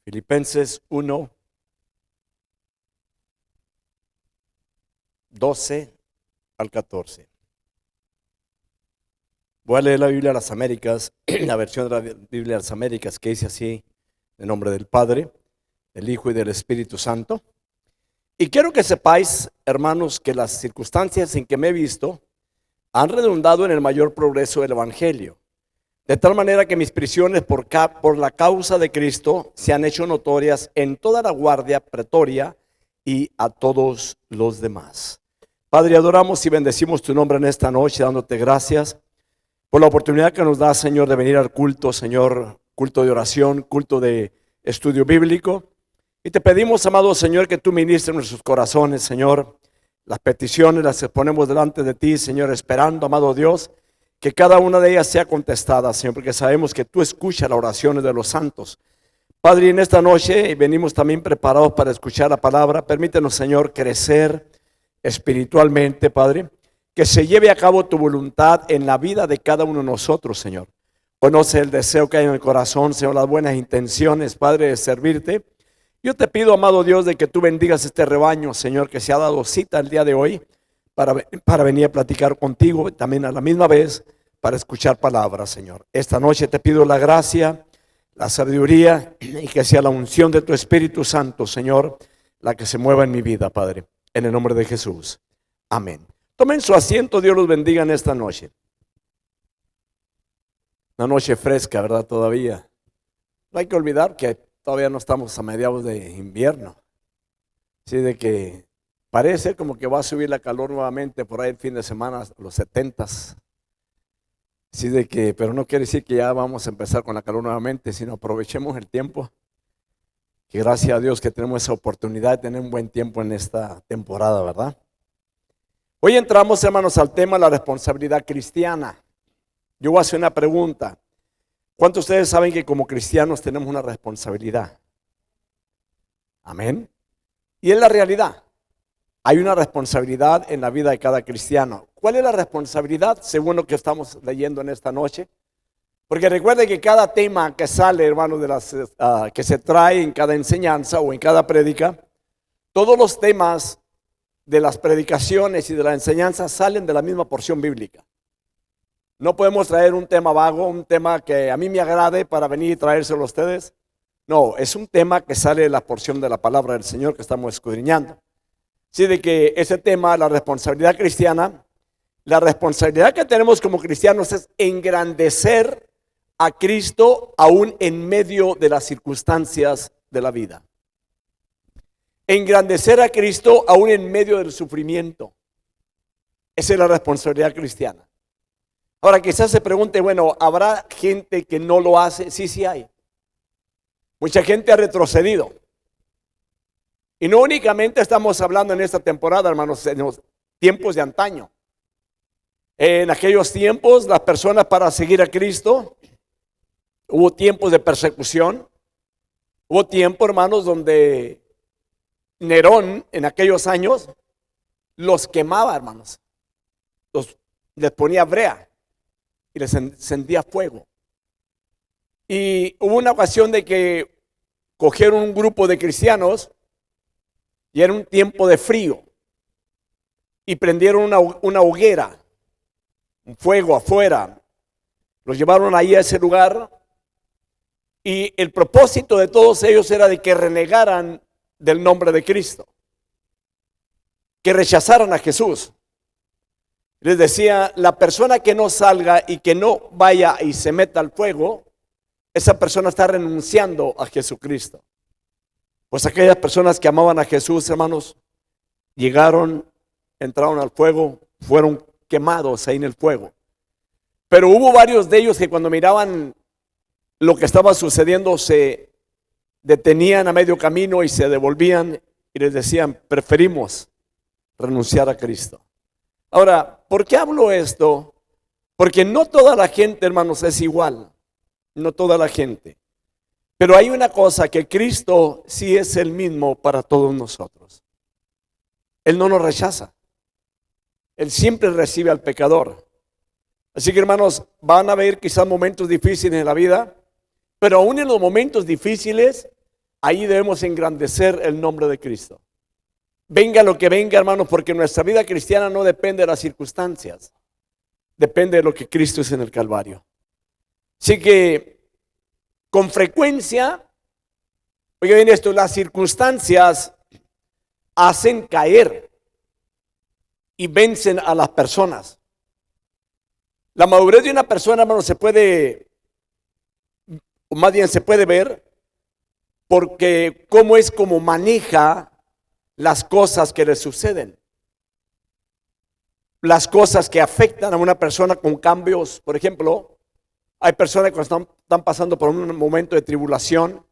Filipenses 1, 12 al 14. Voy a leer la Biblia de las Américas, la versión de la Biblia de las Américas, que dice así: en nombre del Padre, del Hijo y del Espíritu Santo. Y quiero que sepáis, hermanos, que las circunstancias en que me he visto han redundado en el mayor progreso del Evangelio, de tal manera que mis prisiones por la causa de Cristo se han hecho notorias en toda la guardia pretoria y a todos los demás. Padre, adoramos y bendecimos tu nombre en esta noche, dándote gracias por la oportunidad que nos da, Señor, de venir al culto, Señor, culto de oración, culto de estudio bíblico. Y te pedimos, amado Señor, que tú ministres nuestros corazones, Señor. Las peticiones las ponemos delante de ti, Señor, esperando, amado Dios, que cada una de ellas sea contestada, Señor, porque sabemos que tú escuchas las oraciones de los santos. Padre, en esta noche venimos también preparados para escuchar la palabra. Permítenos, Señor, crecer espiritualmente, Padre, que se lleve a cabo tu voluntad en la vida de cada uno de nosotros, Señor. Conoce el deseo que hay en el corazón, Señor, las buenas intenciones, Padre, de servirte. Yo te pido, amado Dios, de que tú bendigas este rebaño, Señor, que se ha dado cita el día de hoy para venir a platicar contigo y también a la misma vez para escuchar palabras, Señor. Esta noche te pido la gracia, la sabiduría y que sea la unción de tu Espíritu Santo, Señor, la que se mueva en mi vida, Padre, en el nombre de Jesús. Amén. Tomen su asiento, Dios los bendiga en esta noche. Una noche fresca, ¿verdad? Todavía. No hay que olvidar que todavía no estamos a mediados de invierno. Así de que parece como que va a subir la calor nuevamente por ahí el fin de semana, los 70s. Así de que, pero no quiere decir que ya vamos a empezar con la calor nuevamente, sino aprovechemos el tiempo. Que gracias a Dios que tenemos esa oportunidad de tener un buen tiempo en esta temporada, ¿verdad? Hoy entramos, hermanos, al tema de la responsabilidad cristiana. Yo voy a hacer una pregunta. ¿Cuántos de ustedes saben que como cristianos tenemos una responsabilidad? Amén. Y es la realidad. Hay una responsabilidad en la vida de cada cristiano. ¿Cuál es la responsabilidad según lo que estamos leyendo en esta noche? Porque recuerden que cada tema que sale, hermanos, que se trae en cada enseñanza o en cada prédica, todos los temas de las predicaciones y de la enseñanza salen de la misma porción bíblica. No podemos traer un tema vago, un tema que a mí me agrade para venir y traérselo a ustedes. No, es un tema que sale de la porción de la palabra del Señor que estamos escudriñando. Así de que ese tema, la responsabilidad cristiana, la responsabilidad que tenemos como cristianos es engrandecer a Cristo aún en medio de las circunstancias de la vida. Engrandecer a Cristo aún en medio del sufrimiento. Esa es la responsabilidad cristiana. Ahora quizás se pregunte, bueno, ¿habrá gente que no lo hace? Sí, sí hay. Mucha gente ha retrocedido. Y no únicamente estamos hablando en esta temporada, hermanos, en los tiempos de antaño. En aquellos tiempos, las personas para seguir a Cristo, hubo tiempos de persecución. Hubo tiempo, hermanos, donde Nerón en aquellos años los quemaba, hermanos. Les ponía brea y les encendía fuego. Y hubo una ocasión de que cogieron un grupo de cristianos y era un tiempo de frío y prendieron una hoguera, un fuego afuera. Los llevaron ahí a ese lugar y el propósito de todos ellos era de que renegaran del nombre de Cristo, que rechazaran a Jesús. Les decía, la persona que no salga y que no vaya y se meta al fuego, esa persona está renunciando a Jesucristo. Pues aquellas personas que amaban a Jesús, hermanos, llegaron, entraron al fuego, fueron quemados ahí en el fuego. Pero hubo varios de ellos que cuando miraban lo que estaba sucediendo se detenían a medio camino y se devolvían y les decían, preferimos renunciar a Cristo. Ahora, ¿por qué hablo esto? Porque no toda la gente, hermanos, es igual. No toda la gente. Pero hay una cosa, que Cristo sí es el mismo para todos nosotros. Él no nos rechaza. Él siempre recibe al pecador. Así que, hermanos, van a haber quizás momentos difíciles en la vida, pero aún en los momentos difíciles, ahí debemos engrandecer el nombre de Cristo. Venga lo que venga, hermanos, porque nuestra vida cristiana no depende de las circunstancias, depende de lo que Cristo es en el Calvario. Así que, con frecuencia, oiga bien esto, las circunstancias hacen caer y vencen a las personas. La madurez de una persona, hermano, se puede, o más bien se puede ver, porque cómo es como maneja las cosas que le suceden. Las cosas que afectan a una persona con cambios. Por ejemplo, hay personas que están pasando por un momento de tribulación,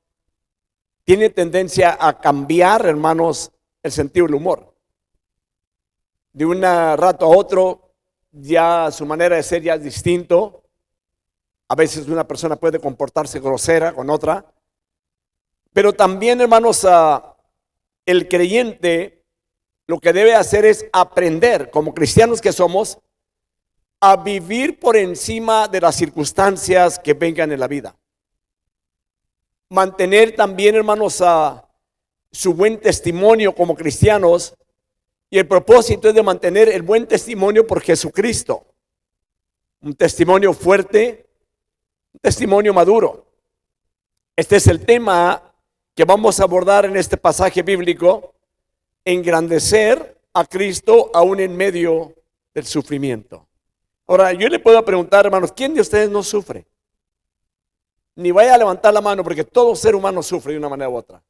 tiene tendencia a cambiar, hermanos, el sentido del humor. De un rato a otro, ya su manera de ser ya es distinto. A veces una persona puede comportarse grosera con otra. Pero también, hermanos, el creyente lo que debe hacer es aprender, como cristianos que somos, a vivir por encima de las circunstancias que vengan en la vida. Mantener también, hermanos, su buen testimonio como cristianos, y el propósito es de mantener el buen testimonio por Jesucristo. Un testimonio fuerte, un testimonio maduro. Este es el tema que vamos a abordar en este pasaje bíblico: engrandecer a Cristo aún en medio del sufrimiento. Ahora, yo le puedo preguntar, hermanos, ¿quién de ustedes no sufre? Ni vaya a levantar la mano, porque todo ser humano sufre de una manera u otra.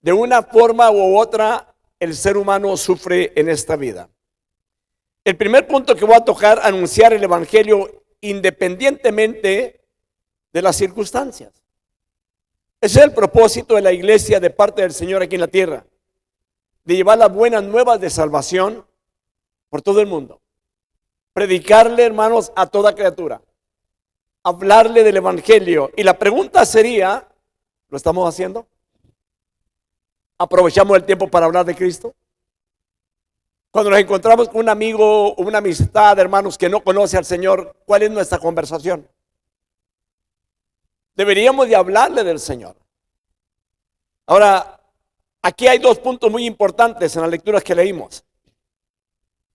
De una forma u otra, el ser humano sufre en esta vida. El primer punto que voy a tocar, anunciar el evangelio independientemente de las circunstancias. Ese es el propósito de la iglesia de parte del Señor aquí en la tierra, de llevar las buenas nuevas de salvación por todo el mundo. Predicarle, hermanos, a toda criatura. Hablarle del evangelio. Y la pregunta sería, ¿lo estamos haciendo? ¿Aprovechamos el tiempo para hablar de Cristo? Cuando nos encontramos con un amigo o una amistad, hermanos, que no conoce al Señor, ¿cuál es nuestra conversación? Deberíamos de hablarle del Señor. Ahora, aquí hay dos puntos muy importantes en las lecturas que leímos.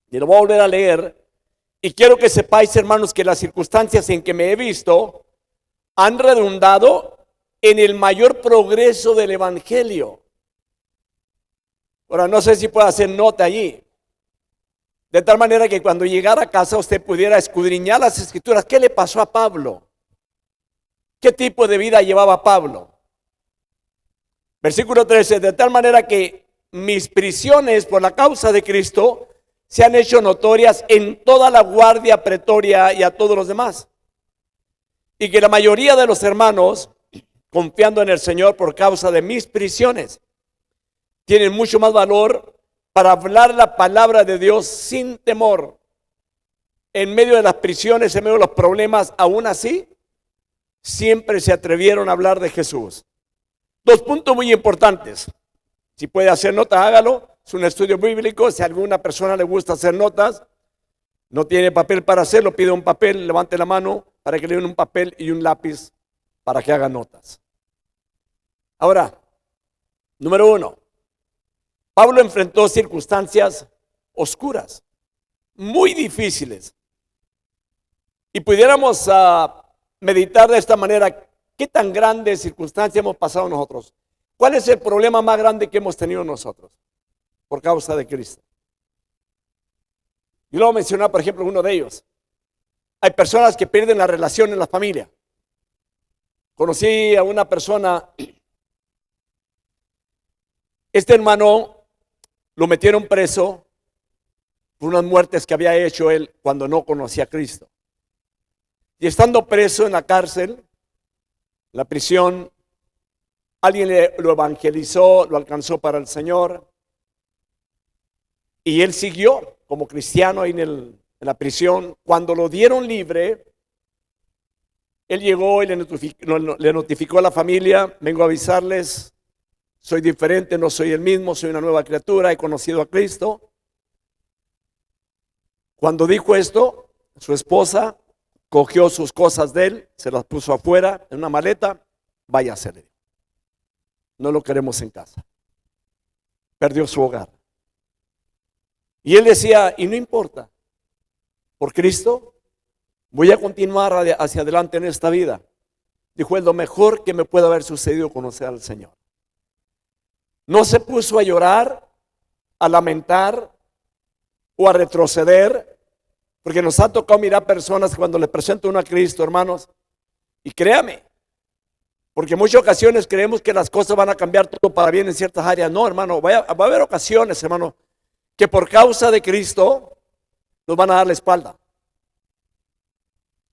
Y lo voy a volver a leer. Y quiero que sepáis, hermanos, que las circunstancias en que me he visto han redundado en el mayor progreso del evangelio. Ahora, no sé si puede hacer nota allí. De tal manera que cuando llegara a casa usted pudiera escudriñar las escrituras. ¿Qué le pasó a Pablo? ¿Qué tipo de vida llevaba Pablo? Versículo 13, de tal manera que mis prisiones por la causa de Cristo se han hecho notorias en toda la guardia pretoria y a todos los demás. Y que la mayoría de los hermanos, confiando en el Señor por causa de mis prisiones, tienen mucho más valor para hablar la palabra de Dios sin temor. En medio de las prisiones, en medio de los problemas, aún así, siempre se atrevieron a hablar de Jesús. Dos puntos muy importantes. Si puede hacer nota, hágalo. Es un estudio bíblico. Si a alguna persona le gusta hacer notas, no tiene papel para hacerlo, pide un papel, levante la mano para que le den un papel y un lápiz para que haga notas. Ahora, número 1. Pablo enfrentó circunstancias oscuras, muy difíciles. Y pudiéramos meditar de esta manera: ¿qué tan grandes circunstancias hemos pasado nosotros? ¿Cuál es el problema más grande que hemos tenido nosotros por causa de Cristo? Yo lo voy a mencionar, por ejemplo, uno de ellos. Hay personas que pierden la relación en la familia. Conocí a una persona, este hermano lo metieron preso por unas muertes que había hecho él cuando no conocía a Cristo. Y estando preso en la cárcel, la prisión, alguien lo evangelizó, lo alcanzó para el Señor. Y él siguió como cristiano ahí en la prisión. Cuando lo dieron libre, él llegó y le notificó a la familia: vengo a avisarles, soy diferente, no soy el mismo, soy una nueva criatura, he conocido a Cristo. Cuando dijo esto, su esposa cogió sus cosas de él, se las puso afuera en una maleta, váyase. no lo queremos en casa. Perdió su hogar. Y él decía, y no importa, por Cristo voy a continuar hacia adelante en esta vida. Dijo, es lo mejor que me puede haber sucedido conocer al Señor. No se puso a llorar, a lamentar o a retroceder, porque nos ha tocado mirar personas cuando les presento uno a Cristo, hermanos, y créame, porque en muchas ocasiones creemos que las cosas van a cambiar todo para bien en ciertas áreas. No, hermano, va a haber ocasiones, hermano, que por causa de Cristo nos van a dar la espalda.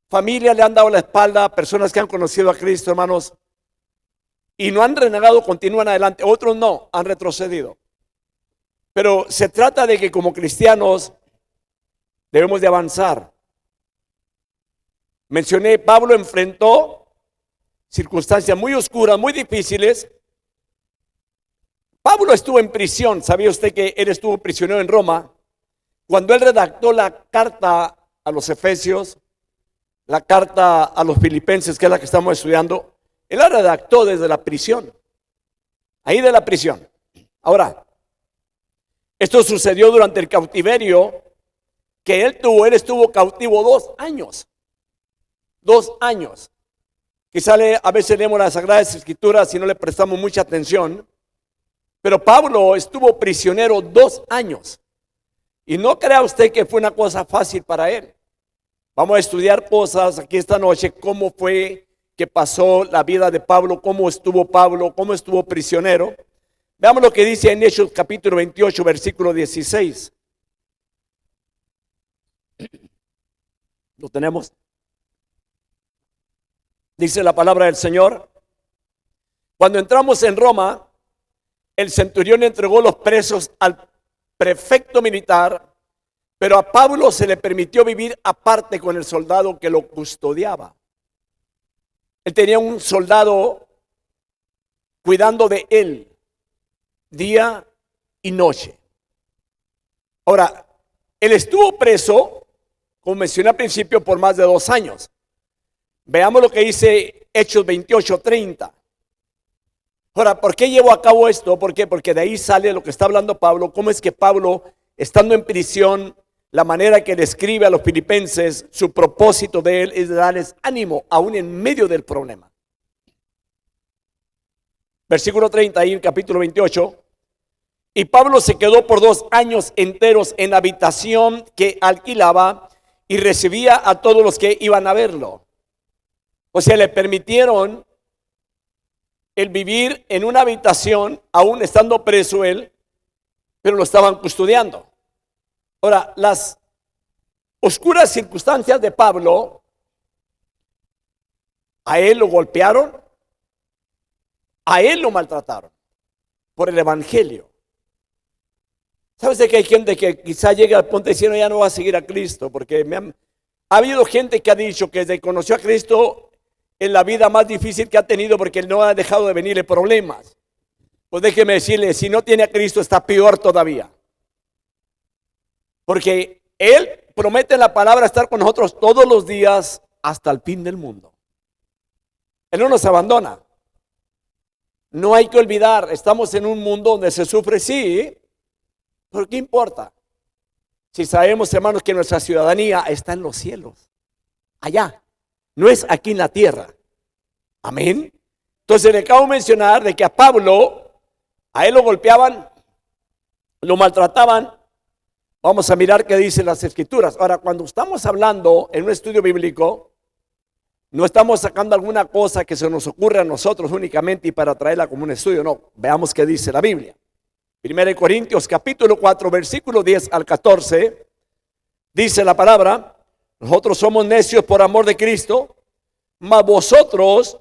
Familias le han dado la espalda a personas que han conocido a Cristo, hermanos, y no han renegado, continúan adelante. Otros no, han retrocedido. Pero se trata de que como cristianos debemos de avanzar. Mencioné, Pablo enfrentó circunstancias muy oscuras, muy difíciles. Pablo estuvo en prisión. ¿Sabía usted que él estuvo prisionero en Roma? Cuando él redactó la carta a los Efesios, la carta a los Filipenses, que es la que estamos estudiando, él la redactó desde la prisión. Ahí de la prisión. Ahora, esto sucedió durante el cautiverio que él tuvo. Él estuvo cautivo 2 años. 2 años. Quizá a veces leemos las Sagradas Escrituras y no le prestamos mucha atención. Pero Pablo estuvo prisionero 2 años. Y no crea usted que fue una cosa fácil para él. Vamos a estudiar cosas aquí esta noche, cómo fue que pasó la vida de Pablo, cómo estuvo prisionero. Veamos lo que dice en Hechos capítulo 28, versículo 16. ¿Lo tenemos? Dice la palabra del Señor. Cuando entramos en Roma, el centurión entregó los presos al prefecto militar, pero a Pablo se le permitió vivir aparte con el soldado que lo custodiaba. Él tenía un soldado cuidando de él día y noche. Ahora, él estuvo preso, como mencioné al principio, por más de 2 años. Veamos lo que dice Hechos 28:30. Ahora, ¿por qué llevó a cabo esto? ¿Por qué? Porque de ahí sale lo que está hablando Pablo. ¿Cómo es que Pablo, estando en prisión, la manera que le escribe a los filipenses, su propósito de él es darles ánimo aún en medio del problema? Versículo 30, ahí en capítulo 28. Y Pablo se quedó por 2 años enteros en habitación que alquilaba y recibía a todos los que iban a verlo. O sea, le permitieron el vivir en una habitación, aún estando preso él, pero lo estaban custodiando. Ahora, las oscuras circunstancias de Pablo, a él lo golpearon, a él lo maltrataron por el evangelio. ¿Sabes de que hay gente que quizá llega al punto diciendo ya no va a seguir a Cristo? Porque ha habido gente que ha dicho que desde que conoció a Cristo es la vida más difícil que ha tenido porque él no ha dejado de venirle problemas. Pues déjeme decirle, si no tiene a Cristo está peor todavía. Porque él promete en la palabra estar con nosotros todos los días hasta el fin del mundo. Él no nos abandona. No hay que olvidar, estamos en un mundo donde se sufre, sí, pero ¿qué importa? Si sabemos, hermanos, que nuestra ciudadanía está en los cielos, allá, no es aquí en la tierra. Amén. Entonces le acabo de mencionar de que a Pablo, a él lo golpeaban, lo maltrataban. Vamos a mirar qué dicen las Escrituras. Ahora, cuando estamos hablando en un estudio bíblico, no estamos sacando alguna cosa que se nos ocurre a nosotros únicamente y para traerla como un estudio. No, veamos qué dice la Biblia. 1 Corintios capítulo 4, versículo 10 al 14, dice la palabra: nosotros somos necios por amor de Cristo, mas vosotros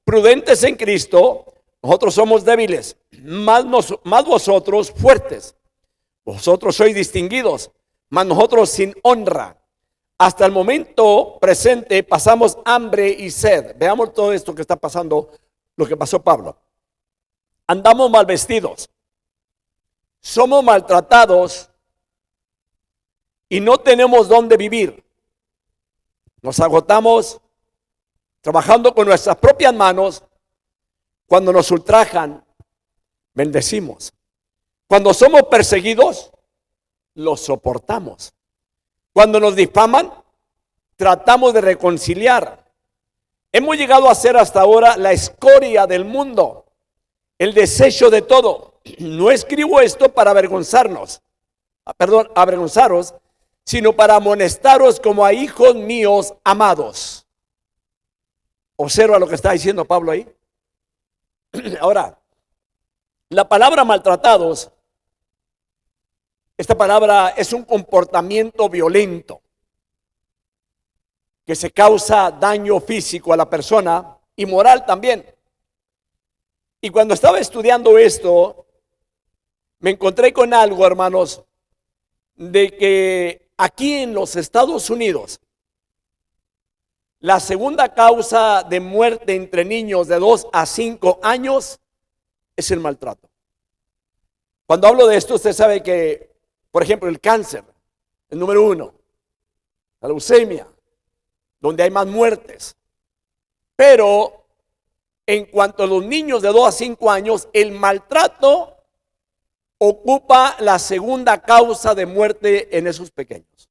prudentes en Cristo. Nosotros somos débiles, mas vosotros fuertes. Vosotros sois distinguidos, mas nosotros sin honra. Hasta el momento presente pasamos hambre y sed. Veamos todo esto que está pasando, lo que pasó Pablo. Andamos mal vestidos, somos maltratados y no tenemos dónde vivir. Nos agotamos trabajando con nuestras propias manos. Cuando nos ultrajan, bendecimos. Cuando somos perseguidos, los soportamos. Cuando nos difaman, tratamos de reconciliar. Hemos llegado a ser hasta ahora la escoria del mundo, el desecho de todo. No escribo esto para avergonzaros, sino para amonestaros como a hijos míos amados. Observa lo que está diciendo Pablo ahí. Ahora, la palabra maltratados, esta palabra es un comportamiento violento que se causa daño físico a la persona y moral también. Y cuando estaba estudiando esto, me encontré con algo, hermanos, de que aquí en los Estados Unidos, la segunda causa de muerte entre niños de 2 a 5 años es el maltrato. Cuando hablo de esto, usted sabe que, por ejemplo, el cáncer, el número 1, la leucemia, donde hay más muertes. Pero en cuanto a los niños de 2 a 5 años, el maltrato ocupa la segunda causa de muerte en esos pequeños.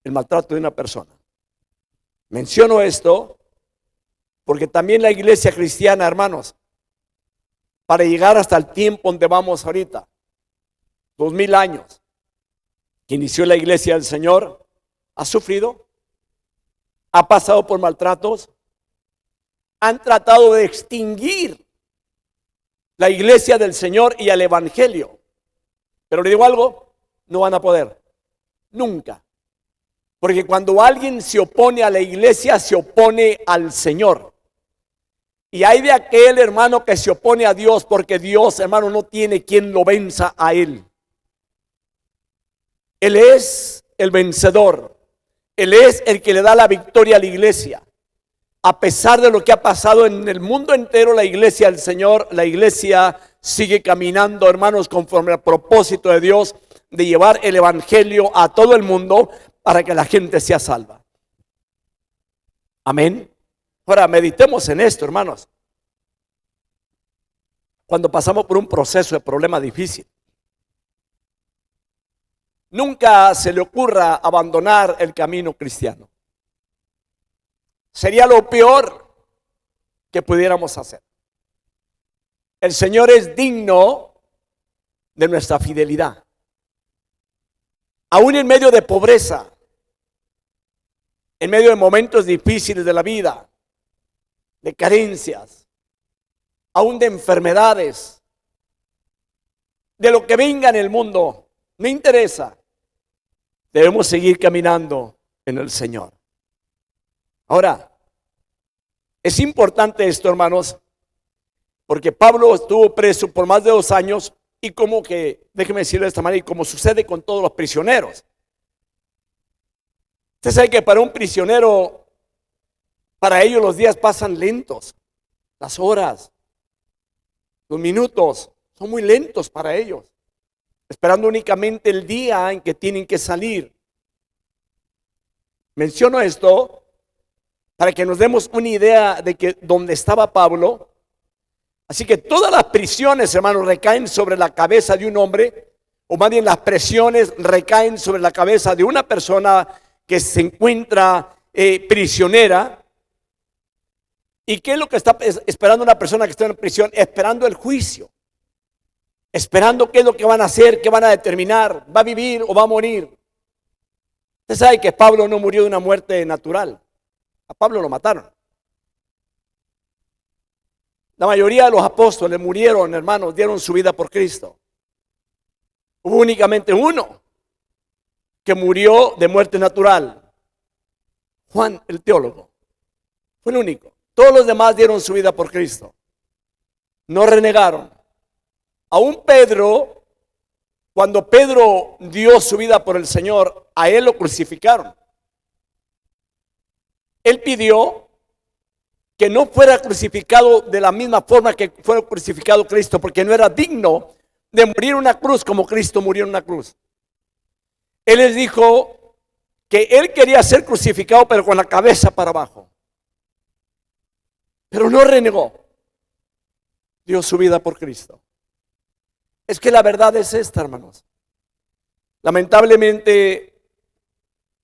El maltrato de una persona. Menciono esto porque también la iglesia cristiana, hermanos, para llegar hasta el tiempo donde vamos ahorita, 2000 años, que inició la iglesia del Señor, ha sufrido, ha pasado por maltratos, han tratado de extinguir la iglesia del Señor y el evangelio. Pero le digo algo, no van a poder, nunca. Porque cuando alguien se opone a la iglesia, se opone al Señor. Y hay de aquel hermano que se opone a Dios, porque Dios, hermano, no tiene quien lo venza a él. Él es el vencedor. Él es el que le da la victoria a la iglesia. A pesar de lo que ha pasado en el mundo entero, la iglesia del Señor, la iglesia sigue caminando, hermanos, conforme al propósito de Dios de llevar el evangelio a todo el mundo para que la gente sea salva. Amén. Ahora meditemos en esto, hermanos. Cuando pasamos por un proceso de problema difícil, nunca se le ocurra abandonar el camino cristiano. Sería lo peor que pudiéramos hacer. El Señor es digno de nuestra fidelidad. Aún en medio de pobreza, en medio de momentos difíciles de la vida, de carencias, aún de enfermedades, de lo que venga en el mundo, no interesa. Debemos seguir caminando en el Señor. Ahora, es importante esto, hermanos, porque Pablo estuvo preso por más de 2 años y como que, déjeme decirlo de esta manera, y como sucede con todos los prisioneros. Usted sabe que para un prisionero, para ellos los días pasan lentos, las horas, los minutos son muy lentos para ellos, esperando únicamente el día en que tienen que salir. Menciono esto para que nos demos una idea de que dónde estaba Pablo. Así que todas las prisiones, hermanos, recaen sobre la cabeza de un hombre, o más bien las presiones recaen sobre la cabeza de una persona que se encuentra prisionera. ¿Y qué es lo que está esperando una persona que está en prisión? Esperando el juicio, esperando qué es lo que van a hacer, qué van a determinar, va a vivir o va a morir. Usted sabe que Pablo no murió de una muerte natural. A Pablo lo mataron. La mayoría de los apóstoles murieron, hermanos, dieron su vida por Cristo. Hubo únicamente uno que murió de muerte natural. Juan, el teólogo. Fue el único. Todos los demás dieron su vida por Cristo. No renegaron. Aún Pedro, cuando Pedro dio su vida por el Señor, a él lo crucificaron. Él pidió que no fuera crucificado de la misma forma que fue crucificado Cristo, porque no era digno de morir en una cruz como Cristo murió en una cruz. Él les dijo que él quería ser crucificado, pero con la cabeza para abajo. Pero no renegó. dio su vida por Cristo. Es que la verdad es esta, hermanos. Lamentablemente,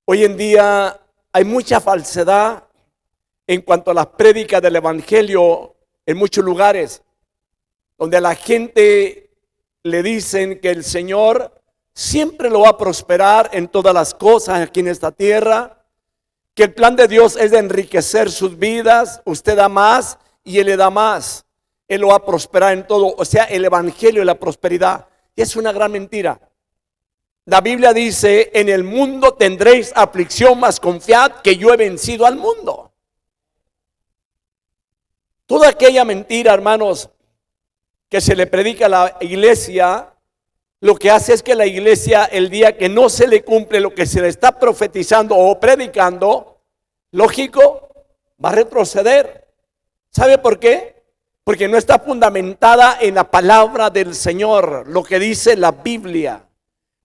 hoy en día hay mucha falsedad en cuanto a las prédicas del Evangelio en muchos lugares, donde a la gente le dicen que el Señor siempre lo va a prosperar en todas las cosas aquí en esta tierra, que el plan de Dios es de enriquecer sus vidas, usted da más y Él le da más, Él lo va a prosperar en todo, o sea, el Evangelio y la prosperidad. Y es una gran mentira. La Biblia dice, en el mundo tendréis aflicción, mas confiad que yo he vencido al mundo. Toda aquella mentira, hermanos, que se le predica a la iglesia, lo que hace es que la iglesia, el día que no se le cumple lo que se le está profetizando o predicando, lógico, va a retroceder. ¿Sabe por qué? Porque no está fundamentada en la palabra del Señor, lo que dice la Biblia.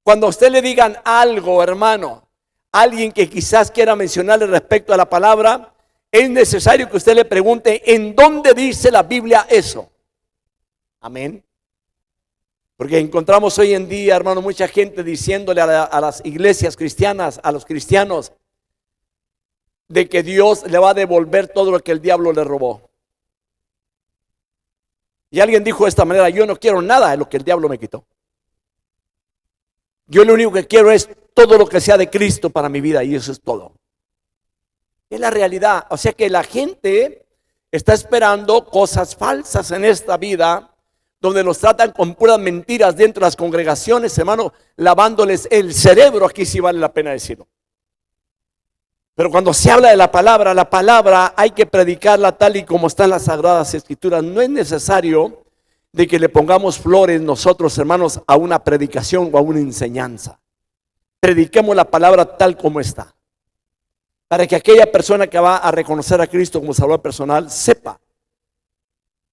Cuando a usted le digan algo, hermano, alguien que quizás quiera mencionarle respecto a la palabra, es necesario que usted le pregunte, ¿en dónde dice la Biblia eso? Amén. Porque encontramos hoy en día, hermano, mucha gente diciéndole a las iglesias cristianas, a los cristianos, de que Dios le va a devolver todo lo que el diablo le robó. Y alguien dijo de esta manera, yo no quiero nada de lo que el diablo me quitó. Yo lo único que quiero es todo lo que sea de Cristo para mi vida, y eso es todo. Es la realidad. O sea que la gente está esperando cosas falsas en esta vida, donde los tratan con puras mentiras dentro de las congregaciones, hermano, lavándoles el cerebro. Aquí sí vale la pena decirlo. Pero cuando se habla de la palabra hay que predicarla tal y como están las Sagradas Escrituras. No es necesario de que le pongamos flores nosotros, hermanos, a una predicación o a una enseñanza. Prediquemos la palabra tal como está, para que aquella persona que va a reconocer a Cristo como Salvador personal sepa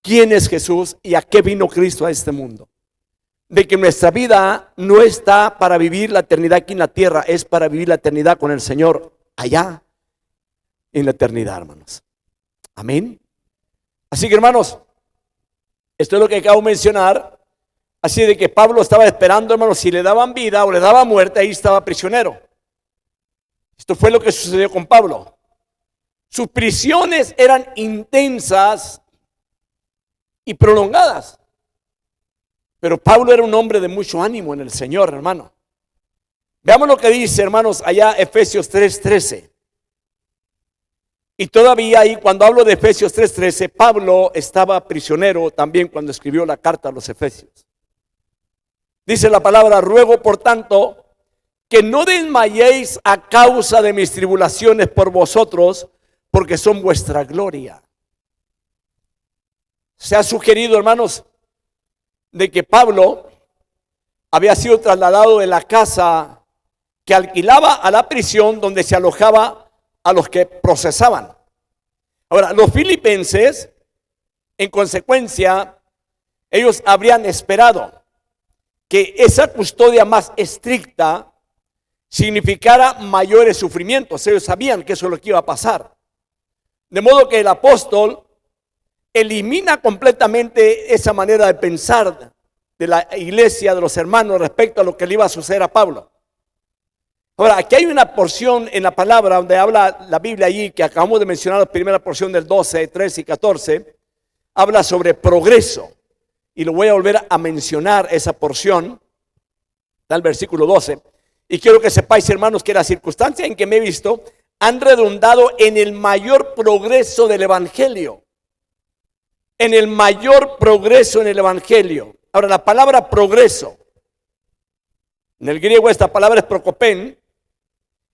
quién es Jesús y a qué vino Cristo a este mundo. De que nuestra vida no está para vivir la eternidad aquí en la tierra, es para vivir la eternidad con el Señor allá en la eternidad, hermanos. Amén. Así que, hermanos, esto es lo que acabo de mencionar. Así de que Pablo estaba esperando, hermanos, si le daban vida o le daban muerte, ahí estaba prisionero. Esto fue lo que sucedió con Pablo. Sus prisiones eran intensas y prolongadas. Pero Pablo era un hombre de mucho ánimo en el Señor, hermano. Veamos lo que dice, hermanos, allá Efesios 3:13. Y todavía ahí, cuando hablo de Efesios 3:13, Pablo estaba prisionero también cuando escribió la carta a los Efesios. Dice la palabra, ruego por tanto que no desmayéis a causa de mis tribulaciones por vosotros, porque son vuestra gloria. Se ha sugerido, hermanos, de que Pablo había sido trasladado de la casa que alquilaba a la prisión donde se alojaba a los que procesaban. Ahora, los filipenses, en consecuencia, ellos habrían esperado que esa custodia más estricta significara mayores sufrimientos. Ellos sabían que eso es lo que iba a pasar. De modo que el apóstol elimina completamente esa manera de pensar de la iglesia, de los hermanos, respecto a lo que le iba a suceder a Pablo. Ahora, aquí hay una porción en la palabra donde habla la Biblia allí, que acabamos de mencionar, la primera porción del 12, 13 y 14, habla sobre progreso. Y lo voy a volver a mencionar esa porción, está el versículo 12. Y quiero que sepáis, hermanos, que las circunstancias en que me he visto han redundado en el mayor progreso del Evangelio. En el mayor progreso en el Evangelio. Ahora, la palabra progreso, en el griego esta palabra es prokopen,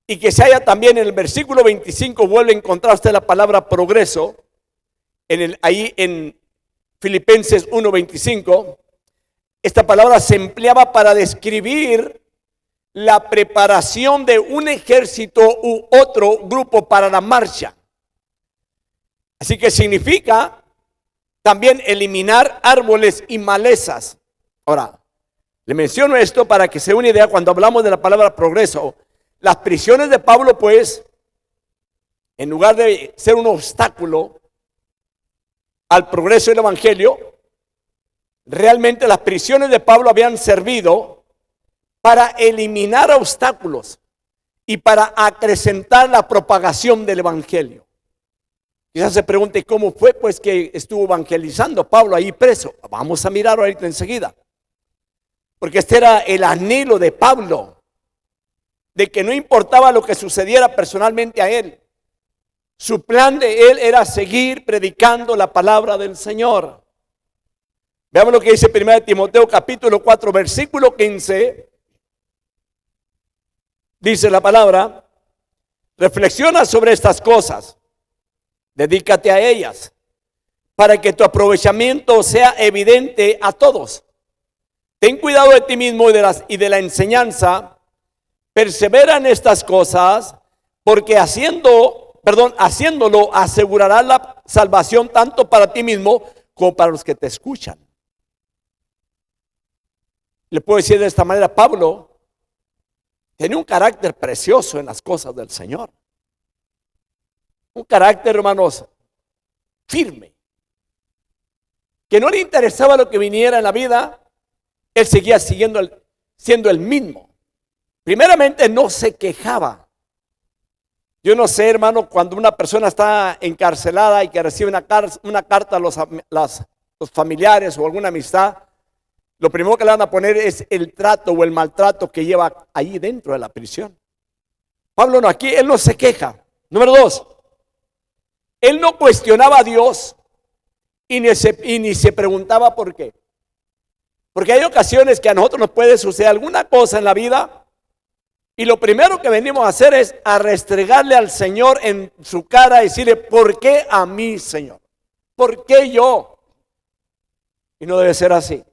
y que se haya también en el versículo 25, vuelve a encontrar usted la palabra progreso, ahí en Filipenses 1:25, esta palabra se empleaba para describir la preparación de un ejército u otro grupo para la marcha. Así que significa también eliminar árboles y malezas. Ahora, le menciono esto para que se dé una idea cuando hablamos de la palabra progreso. Las prisiones de Pablo, pues, en lugar de ser un obstáculo al progreso del Evangelio, Realmente las prisiones de Pablo habían servido para eliminar obstáculos y para acrecentar la propagación del evangelio. Quizás se pregunte cómo fue pues que estuvo evangelizando Pablo ahí preso. Vamos a mirar ahorita enseguida. Porque este era el anhelo de Pablo, de que no importaba lo que sucediera personalmente a él. Su plan de él era seguir predicando la palabra del Señor. Veamos lo que dice 1 Timoteo capítulo 4 versículo 15. Dice la palabra: reflexiona sobre estas cosas, dedícate a ellas, para que tu aprovechamiento sea evidente a todos. Ten cuidado de ti mismo y de la enseñanza, persevera en estas cosas, porque haciéndolo asegurarás la salvación tanto para ti mismo como para los que te escuchan. Le puedo decir de esta manera, Pablo tenía un carácter precioso en las cosas del Señor. Un carácter, hermanos, firme. Que no le interesaba lo que viniera en la vida, él seguía siendo el mismo. Primeramente, no se quejaba. Yo no sé, hermano, cuando una persona está encarcelada y que recibe una carta a los familiares o alguna amistad, lo primero que le van a poner es el trato o el maltrato que lleva ahí dentro de la prisión. Pablo no, aquí él no se queja. Número 2, él no cuestionaba a Dios y ni se preguntaba por qué. Porque hay ocasiones que a nosotros nos puede suceder alguna cosa en la vida y lo primero que venimos a hacer es a restregarle al Señor en su cara y decirle: ¿por qué a mí, Señor? ¿Por qué yo? Y no debe ser así.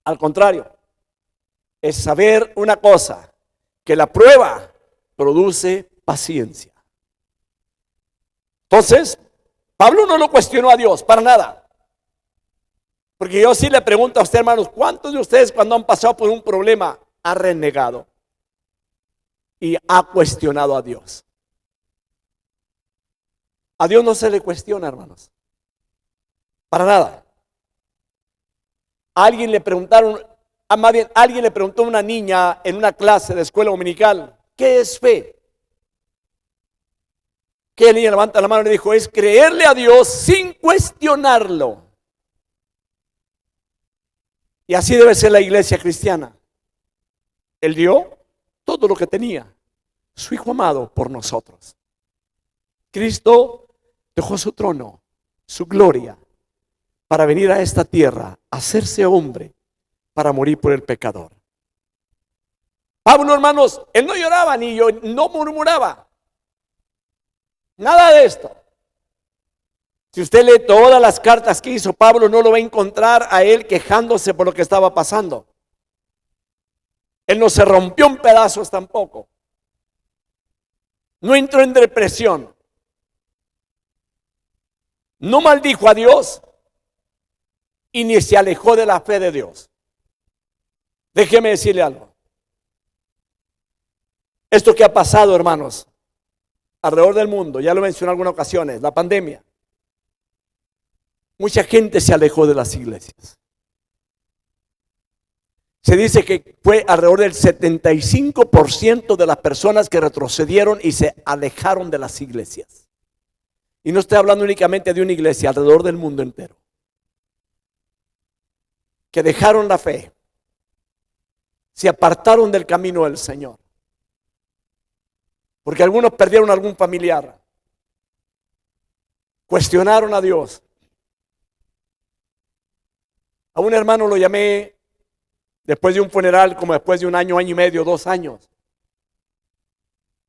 Al contrario, es saber una cosa, que la prueba produce paciencia. Entonces, Pablo no lo cuestionó a Dios para nada. Porque yo sí le pregunto a usted, hermanos, ¿cuántos de ustedes cuando han pasado por un problema ha renegado y ha cuestionado a Dios? A Dios no se le cuestiona, hermanos, para nada. Alguien le preguntó a una niña en una clase de escuela dominical: ¿qué es fe? Que el niño levanta la mano y le dijo: es creerle a Dios sin cuestionarlo. Y así debe ser la iglesia cristiana. Él dio todo lo que tenía, su Hijo amado, por nosotros. Cristo dejó su trono, su gloria, para venir a esta tierra, hacerse hombre, para morir por el pecador. Pablo, hermanos, él no lloraba no murmuraba. Nada de esto. Si usted lee todas las cartas que hizo Pablo, no lo va a encontrar a él quejándose por lo que estaba pasando. Él no se rompió en pedazos tampoco. No entró en depresión. No maldijo a Dios y ni se alejó de la fe de Dios. Déjeme decirle algo. Esto que ha pasado, hermanos, alrededor del mundo, ya lo mencioné en algunas ocasiones, la pandemia. Mucha gente se alejó de las iglesias. Se dice que fue alrededor del 75% de las personas que retrocedieron y se alejaron de las iglesias. Y no estoy hablando únicamente de una iglesia, alrededor del mundo entero. Que dejaron la fe, se apartaron del camino del Señor. Porque algunos perdieron algún familiar, cuestionaron a Dios. A un hermano lo llamé después de un funeral, como después de un año, año y medio, 2 años,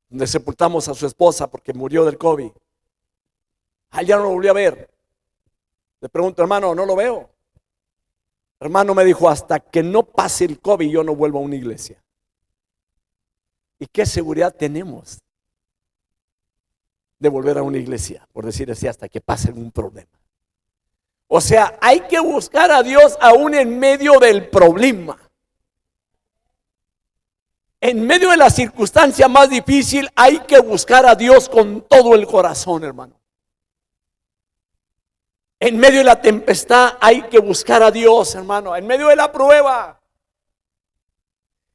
donde sepultamos a su esposa porque murió del COVID. Ya no lo volví a ver. Le pregunto: hermano, no lo veo. Hermano, me dijo: hasta que no pase el COVID yo no vuelvo a una iglesia. ¿Y qué seguridad tenemos de volver a una iglesia? Por decir así, hasta que pase algún problema. O sea, hay que buscar a Dios aún en medio del problema. En medio de la circunstancia más difícil, hay que buscar a Dios con todo el corazón, hermano. En medio de la tempestad hay que buscar a Dios, hermano. En medio de la prueba.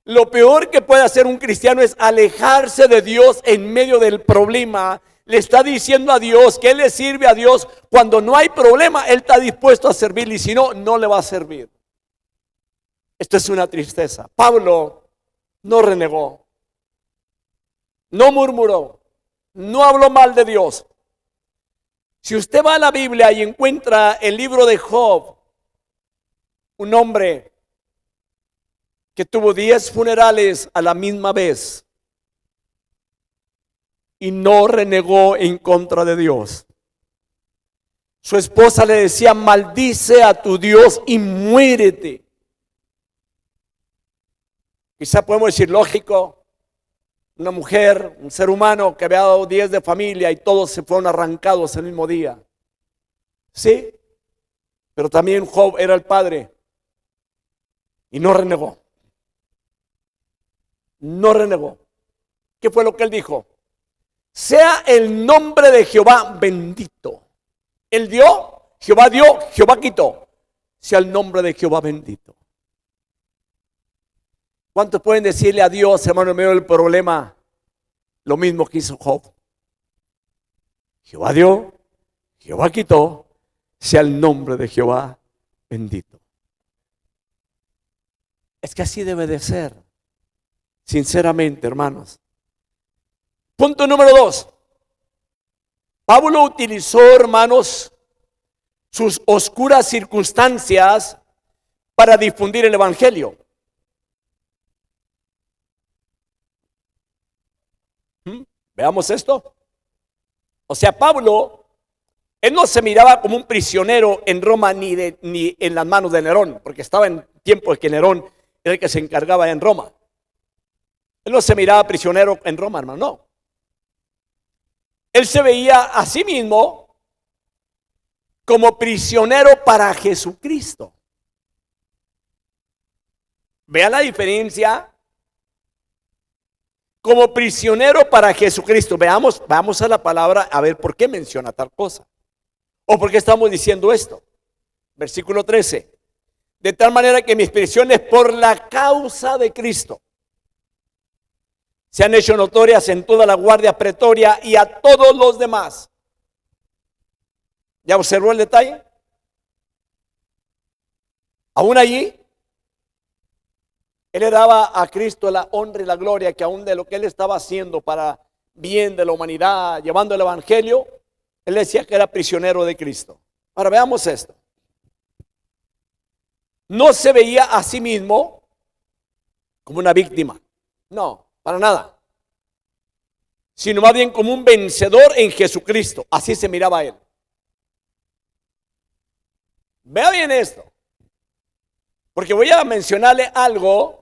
Lo peor que puede hacer un cristiano es alejarse de Dios en medio del problema. Le está diciendo a Dios que Él le sirve a Dios. Cuando no hay problema, Él está dispuesto a servirle. Y si no, no le va a servir. Esto es una tristeza. Pablo no renegó. No murmuró. No habló mal de Dios. Si usted va a la Biblia y encuentra el libro de Job, un hombre que tuvo 10 funerales a la misma vez y no renegó en contra de Dios. Su esposa le decía: maldice a tu Dios y muérete. Quizá podemos decir lógico. Una mujer, un ser humano que había dado 10 de familia y todos se fueron arrancados el mismo día. Sí, pero también Job era el padre y no renegó. No renegó. ¿Qué fue lo que él dijo? Sea el nombre de Jehová bendito. Él dio, Jehová quitó. Sea el nombre de Jehová bendito. ¿Cuántos pueden decirle a Dios, hermano, en medio del problema, lo mismo que hizo Job? Jehová dio, Jehová quitó, sea el nombre de Jehová bendito. Es que así debe de ser, sinceramente, hermanos. Punto número 2. Pablo utilizó, hermanos, sus oscuras circunstancias para difundir el evangelio. Veamos esto. O sea, Pablo, él no se miraba como un prisionero en Roma ni en las manos de Nerón, porque estaba en tiempo de que Nerón era el que se encargaba en Roma. Él no se miraba prisionero en Roma, hermano, no. Él se veía a sí mismo como prisionero para Jesucristo. Vean la diferencia. Como prisionero para Jesucristo. Vamos a la palabra a ver por qué menciona tal cosa. O por qué estamos diciendo esto. Versículo 13. De tal manera que mis prisiones por la causa de Cristo se han hecho notorias en toda la guardia pretoria y a todos los demás. ¿Ya observó el detalle? Aún allí, él le daba a Cristo la honra y la gloria que aún de lo que él estaba haciendo para bien de la humanidad, llevando el evangelio, él decía que era prisionero de Cristo. Ahora veamos esto. No se veía a sí mismo como una víctima. No, para nada. Sino más bien como un vencedor en Jesucristo. Así se miraba a él. Vea bien esto. Porque voy a mencionarle algo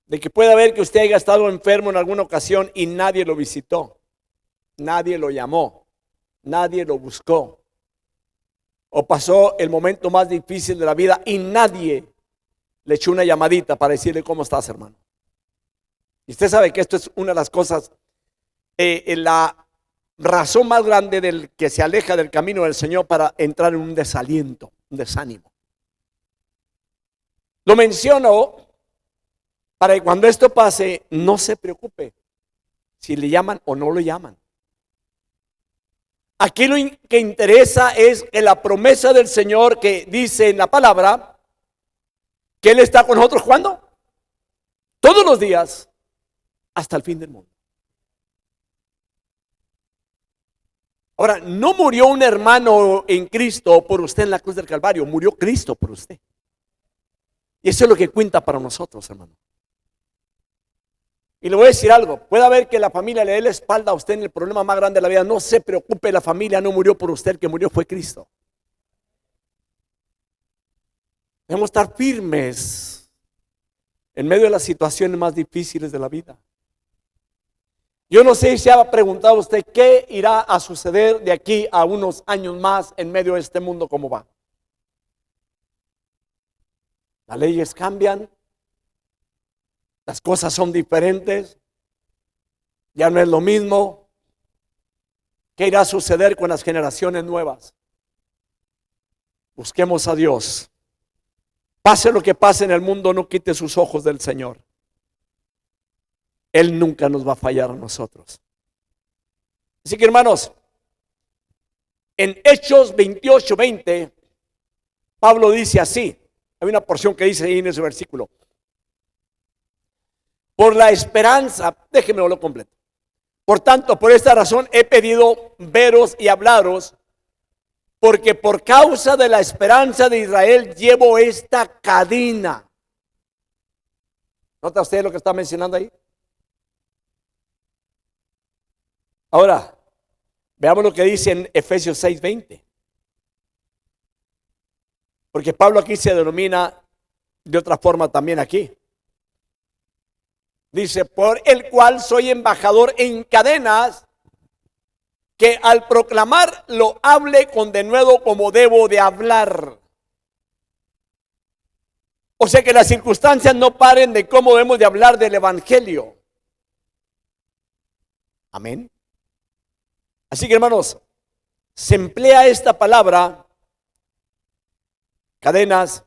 de que puede haber que usted haya estado enfermo en alguna ocasión y nadie lo visitó, nadie lo llamó, nadie lo buscó. O pasó el momento más difícil de la vida y nadie le echó una llamadita para decirle cómo estás, hermano. Y usted sabe que esto es una de las cosas, la razón más grande del que se aleja del camino del Señor para entrar en un desaliento, un desánimo. Lo menciono para que cuando esto pase no se preocupe si le llaman o no lo llaman. Aquí lo que interesa es que la promesa del Señor que dice en la palabra que Él está con nosotros, ¿cuándo? Todos los días hasta el fin del mundo. Ahora, no murió un hermano en Cristo por usted en la cruz del Calvario, murió Cristo por usted. Y eso es lo que cuenta para nosotros, hermano. Y le voy a decir algo, puede haber que la familia le dé la espalda a usted en el problema más grande de la vida. No se preocupe, la familia no murió por usted, el que murió fue Cristo. Debemos estar firmes en medio de las situaciones más difíciles de la vida. Yo no sé si se ha preguntado usted qué irá a suceder de aquí a unos años más en medio de este mundo como va. Las leyes cambian. Las cosas son diferentes, ya no es lo mismo. ¿Qué irá a suceder con las generaciones nuevas? Busquemos a Dios. Pase lo que pase en el mundo, no quite sus ojos del Señor. Él nunca nos va a fallar a nosotros. Así que, hermanos, en Hechos 28:20, Pablo dice así. Hay una porción que dice ahí en ese versículo. Por la esperanza, déjenme lo completo. Por tanto, por esta razón he pedido veros y hablaros, porque por causa de la esperanza de Israel llevo esta cadena. ¿Nota usted lo que está mencionando ahí? Ahora, veamos lo que dice en Efesios 6:20. Porque Pablo aquí se denomina de otra forma también aquí. Dice, por el cual soy embajador en cadenas, que al proclamar lo hable con denuedo como debo de hablar. O sea que las circunstancias no paren de cómo debemos de hablar del evangelio. Amén. Así que, hermanos, se emplea esta palabra, cadenas,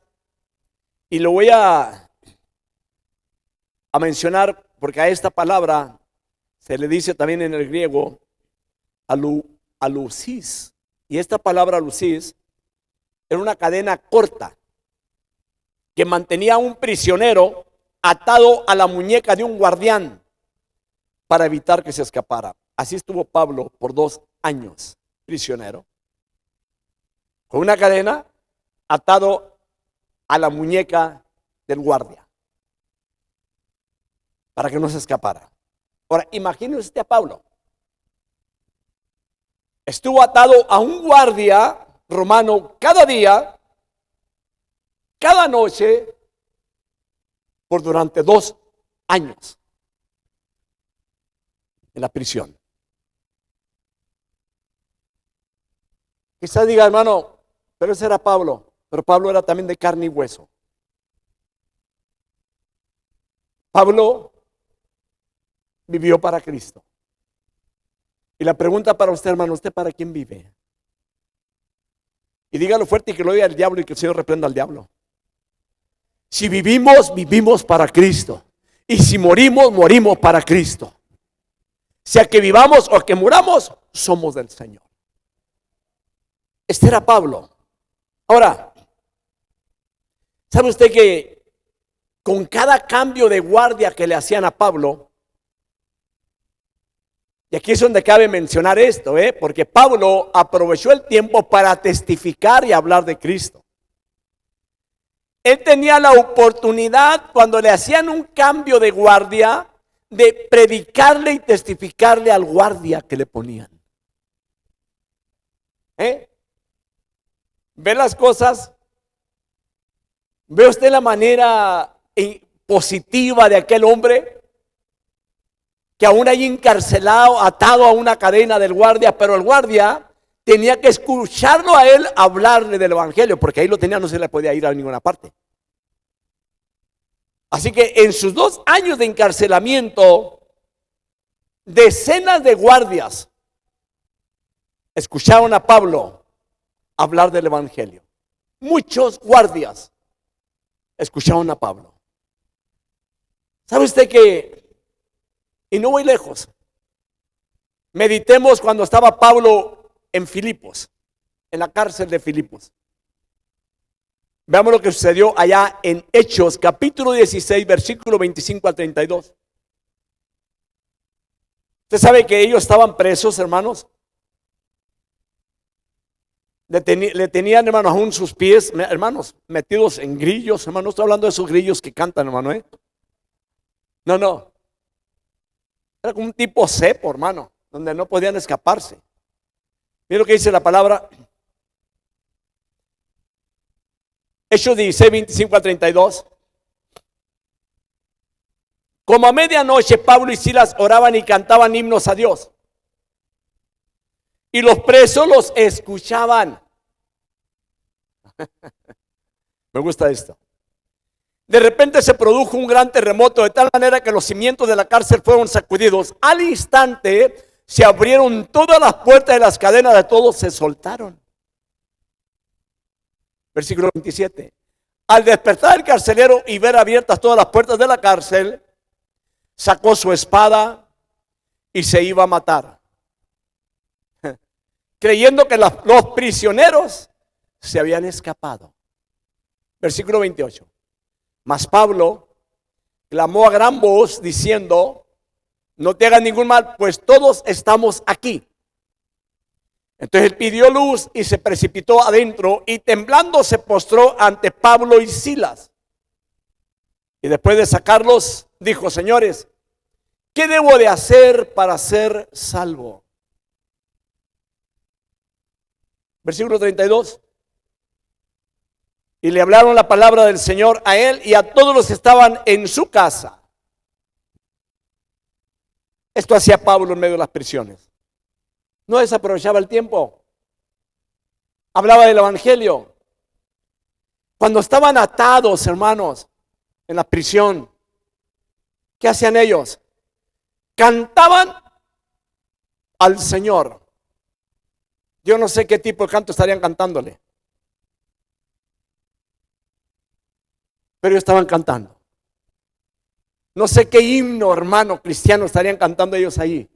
y lo voy a mencionar porque a esta palabra se le dice también en el griego alusis. Y esta palabra alusis era una cadena corta que mantenía a un prisionero atado a la muñeca de un guardián para evitar que se escapara. Así estuvo Pablo por 2 años prisionero, con una cadena atado a la muñeca del guardia para que no se escapara. Ahora, imagínese usted a Pablo. Estuvo atado a un guardia romano cada día, cada noche, por durante 2 años en la prisión. Quizás diga, hermano, pero ese era Pablo, pero Pablo era también de carne y hueso. Pablo vivió para Cristo. Y la pregunta para usted, hermano, ¿usted para quién vive? Y dígalo fuerte y que lo diga el diablo y que el Señor reprenda al diablo. Si vivimos, vivimos para Cristo. Y si morimos, morimos para Cristo. Sea que vivamos o que muramos, somos del Señor. Este era Pablo. Ahora, ¿sabe usted que con cada cambio de guardia que le hacían a Pablo, y aquí es donde cabe mencionar esto, porque Pablo aprovechó el tiempo para testificar y hablar de Cristo. Él tenía la oportunidad, cuando le hacían un cambio de guardia, de predicarle y testificarle al guardia que le ponían. ¿Ve las cosas? ¿Ve usted la manera positiva de aquel hombre? Que aún ahí encarcelado, atado a una cadena del guardia, pero el guardia tenía que escucharlo a él hablarle del evangelio, porque ahí lo tenía, no se le podía ir a ninguna parte. Así que en sus 2 años de encarcelamiento, decenas de guardias escucharon a Pablo hablar del evangelio. Muchos guardias escucharon a Pablo. ¿Sabe usted que, y no voy lejos, meditemos cuando estaba Pablo en Filipos, en la cárcel de Filipos? Veamos lo que sucedió allá en Hechos, capítulo 16, versículo 25 al 32. Usted sabe que ellos estaban presos, hermanos. Le tenían, hermanos, aún sus pies, hermanos, metidos en grillos. Hermano, no estoy hablando de esos grillos que cantan, hermano, No. Era como un tipo cepo, hermano, donde no podían escaparse. Mira lo que dice la palabra. Hechos 16, 25 al 32. Como a medianoche Pablo y Silas oraban y cantaban himnos a Dios. Y los presos los escuchaban. Me gusta esto. De repente se produjo un gran terremoto, de tal manera que los cimientos de la cárcel fueron sacudidos. Al instante se abrieron todas las puertas de las cadenas de todos, se soltaron. Versículo 27. Al despertar el carcelero y ver abiertas todas las puertas de la cárcel, sacó su espada y se iba a matar, creyendo que los prisioneros se habían escapado. Versículo 28. Mas Pablo clamó a gran voz diciendo: no te hagas ningún mal, pues todos estamos aquí. Entonces él pidió luz y se precipitó adentro y temblando se postró ante Pablo y Silas. Y después de sacarlos, dijo: señores, ¿qué debo de hacer para ser salvo? Versículo 32. Y le hablaron la palabra del Señor a él y a todos los que estaban en su casa. Esto hacía Pablo en medio de las prisiones. No desaprovechaba el tiempo. Hablaba del evangelio. Cuando estaban atados, hermanos, en la prisión, ¿qué hacían ellos? Cantaban al Señor. Yo no sé qué tipo de canto estarían cantándole, pero ellos estaban cantando. No sé qué himno, hermano, cristiano estarían cantando ellos allí.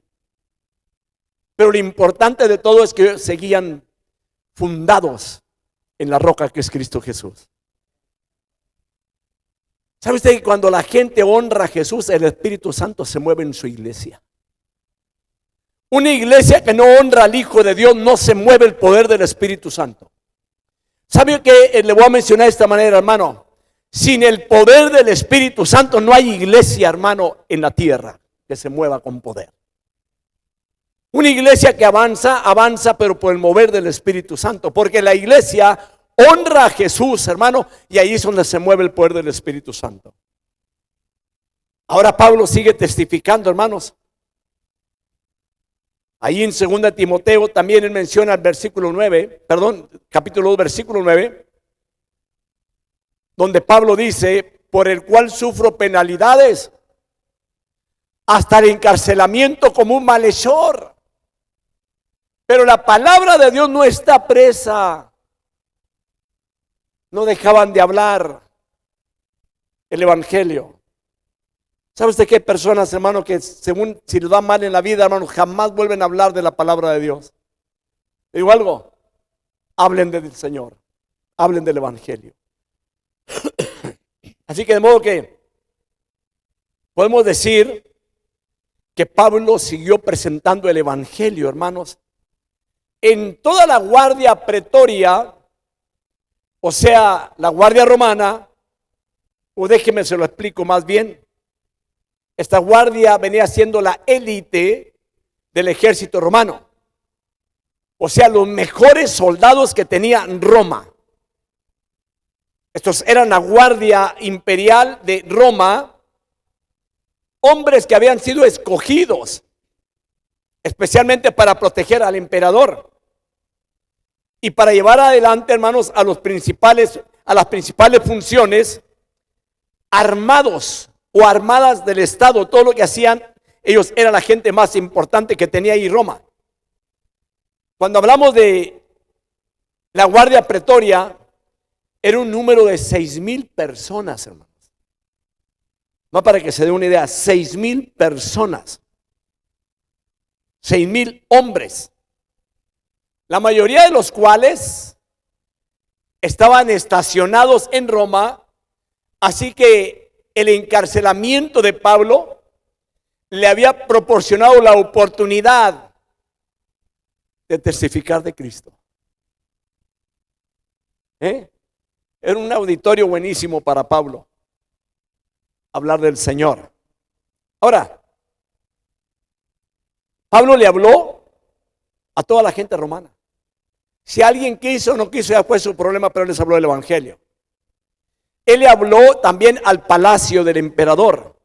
Pero lo importante de todo es que seguían fundados en la roca que es Cristo Jesús. ¿Sabe usted que cuando la gente honra a Jesús, el Espíritu Santo se mueve en su iglesia? Una iglesia que no honra al Hijo de Dios, no se mueve el poder del Espíritu Santo. ¿Sabe qué? Le voy a mencionar de esta manera, hermano. Sin el poder del Espíritu Santo no hay iglesia, hermano, en la tierra que se mueva con poder. Una iglesia que avanza, pero por el mover del Espíritu Santo. Porque la iglesia honra a Jesús, hermano, y ahí es donde se mueve el poder del Espíritu Santo. Ahora Pablo sigue testificando, hermanos. Ahí en 2 Timoteo también él menciona el capítulo 2, versículo 9, donde Pablo dice: por el cual sufro penalidades, hasta el encarcelamiento como un malhechor. Pero la palabra de Dios no está presa. No dejaban de hablar el evangelio. ¿Sabe usted que hay personas, hermano, que según si les va mal en la vida, hermano, jamás vuelven a hablar de la palabra de Dios? ¿Le digo algo? Hablen del Señor, hablen del evangelio. Así que de modo que podemos decir que Pablo siguió presentando el evangelio, hermanos, en toda la guardia pretoria, o sea, la guardia romana, o déjeme se lo explico más bien. Esta guardia venía siendo la élite del ejército romano. O sea, los mejores soldados que tenía Roma. Estos eran la guardia imperial de Roma, hombres que habían sido escogidos especialmente para proteger al emperador y para llevar adelante, hermanos, a las principales funciones, armados o armadas del Estado. Todo lo que hacían ellos era la gente más importante que tenía ahí Roma. Cuando hablamos de la guardia pretoria, era un número de 6,000 personas, hermanos. No, para que se dé una idea, 6,000 personas, 6,000 hombres, la mayoría de los cuales estaban estacionados en Roma. Así que el encarcelamiento de Pablo le había proporcionado la oportunidad de testificar de Cristo. Era un auditorio buenísimo para Pablo hablar del Señor. Ahora, Pablo le habló a toda la gente romana. Si alguien quiso o no quiso, ya fue su problema, pero él les habló del evangelio. Él le habló también al palacio del emperador,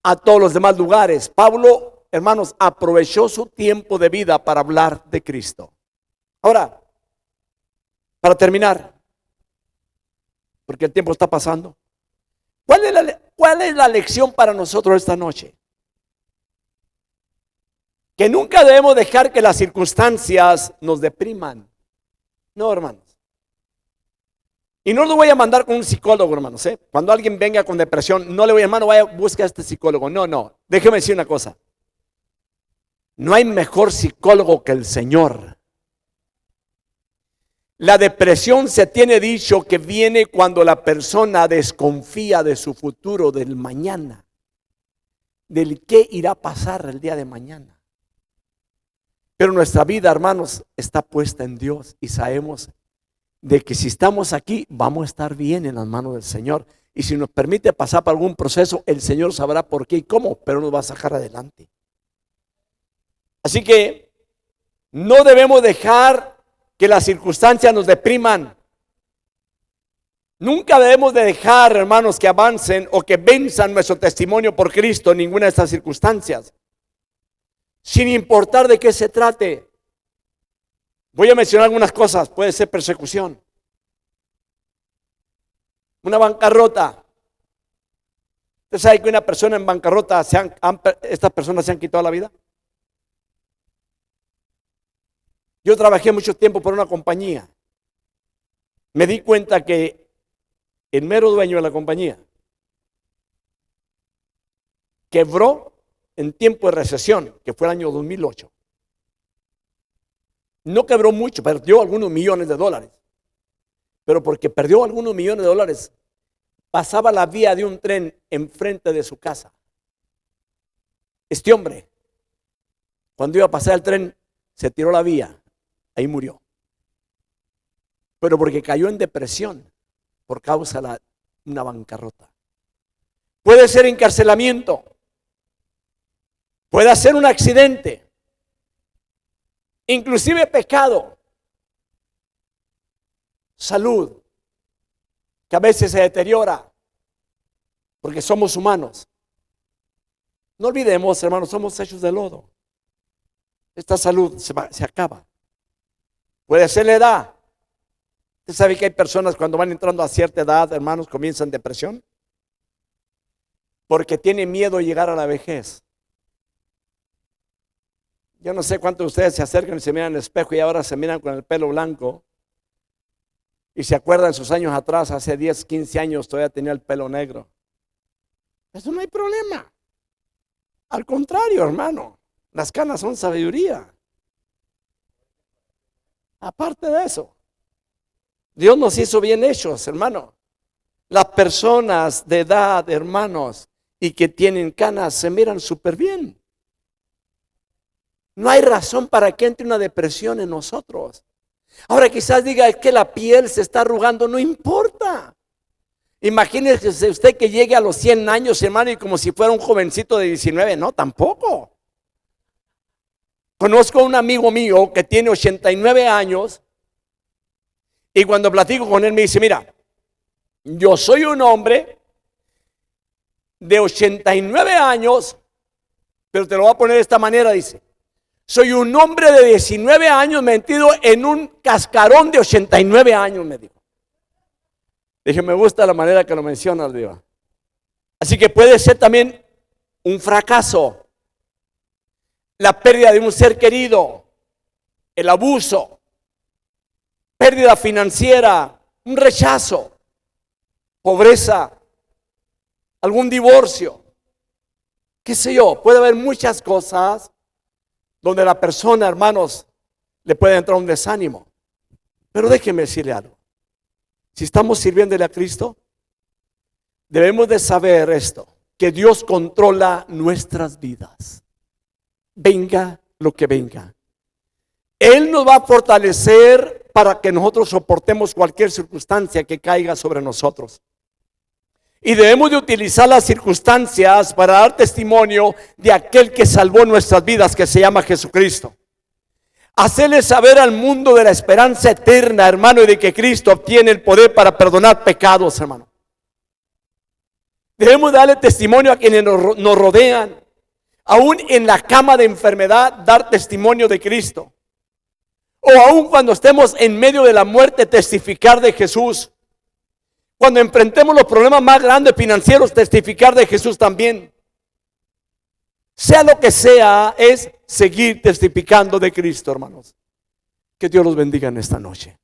a todos los demás lugares. Pablo, hermanos, aprovechó su tiempo de vida para hablar de Cristo. Ahora, para terminar, porque el tiempo está pasando, ¿cuál es la lección para nosotros esta noche? Que nunca debemos dejar que las circunstancias nos depriman. No, hermanos. Y no lo voy a mandar con un psicólogo, hermanos. Cuando alguien venga con depresión, no le voy a, hermano, vaya, busca a este psicólogo. No, no. Déjeme decir una cosa. No hay mejor psicólogo que el Señor. La depresión se tiene dicho que viene cuando la persona desconfía de su futuro, del mañana, del qué irá a pasar el día de mañana. Pero nuestra vida, hermanos, está puesta en Dios y sabemos de que si estamos aquí, vamos a estar bien en las manos del Señor. Y si nos permite pasar por algún proceso, el Señor sabrá por qué y cómo, pero nos va a sacar adelante. Así que no debemos dejar que las circunstancias nos depriman. Nunca debemos de dejar, hermanos, que avancen o que venzan nuestro testimonio por Cristo en ninguna de estas circunstancias. Sin importar de qué se trate. Voy a mencionar algunas cosas. Puede ser persecución, una bancarrota. ¿Usted sabe que una persona en bancarrota, estas personas se han quitado la vida? Yo trabajé mucho tiempo por una compañía. Me di cuenta que el mero dueño de la compañía quebró en tiempo de recesión, que fue el año 2008. No quebró mucho, perdió algunos millones de dólares. Pero porque perdió algunos millones de dólares, pasaba la vía de un tren enfrente de su casa. Este hombre, cuando iba a pasar el tren, se tiró la vía, ahí murió. Pero porque cayó en depresión por causa de una bancarrota. Puede ser encarcelamiento, puede ser un accidente, inclusive pecado, salud, que a veces se deteriora, porque somos humanos. No olvidemos, hermanos, somos hechos de lodo. Esta salud se acaba. Puede ser la edad. ¿Usted sabe que hay personas cuando van entrando a cierta edad, hermanos, comienzan depresión? Porque tienen miedo de llegar a la vejez. Yo no sé cuántos de ustedes se acercan y se miran en el espejo y ahora se miran con el pelo blanco y se acuerdan sus años atrás, hace 10, 15 años todavía tenía el pelo negro. Eso no hay problema. Al contrario, hermano, las canas son sabiduría. Aparte de eso, Dios nos hizo bien hechos, hermano. Las personas de edad, hermanos, y que tienen canas se miran súper bien. No hay razón para que entre una depresión en nosotros. Ahora quizás diga que la piel se está arrugando, no importa. Imagínese usted que llegue a los 100 años, hermano, y como si fuera un jovencito de 19, no, tampoco. Conozco a un amigo mío que tiene 89 años y cuando platico con él me dice, mira, yo soy un hombre de 89 años, pero te lo voy a poner de esta manera, dice. Soy un hombre de 19 años metido en un cascarón de 89 años, me dijo. Dije, me gusta la manera que lo mencionas, Dios. Así que puede ser también un fracaso, la pérdida de un ser querido, el abuso, pérdida financiera, un rechazo, pobreza, algún divorcio, qué sé yo. Puede haber muchas cosas donde la persona, hermanos, le puede entrar un desánimo. Pero déjeme decirle algo. Si estamos sirviéndole a Cristo, debemos de saber esto, que Dios controla nuestras vidas. Venga lo que venga. Él nos va a fortalecer para que nosotros soportemos cualquier circunstancia que caiga sobre nosotros. Y debemos de utilizar las circunstancias para dar testimonio de aquel que salvó nuestras vidas, que se llama Jesucristo. Hacerle saber al mundo de la esperanza eterna, hermano, y de que Cristo obtiene el poder para perdonar pecados, hermano. Debemos darle testimonio a quienes nos rodean. Aún en la cama de enfermedad, dar testimonio de Cristo. O aún cuando estemos en medio de la muerte, testificar de Jesús. Cuando enfrentemos los problemas más grandes financieros, testificar de Jesús también. Sea lo que sea, es seguir testificando de Cristo, hermanos. Que Dios los bendiga en esta noche.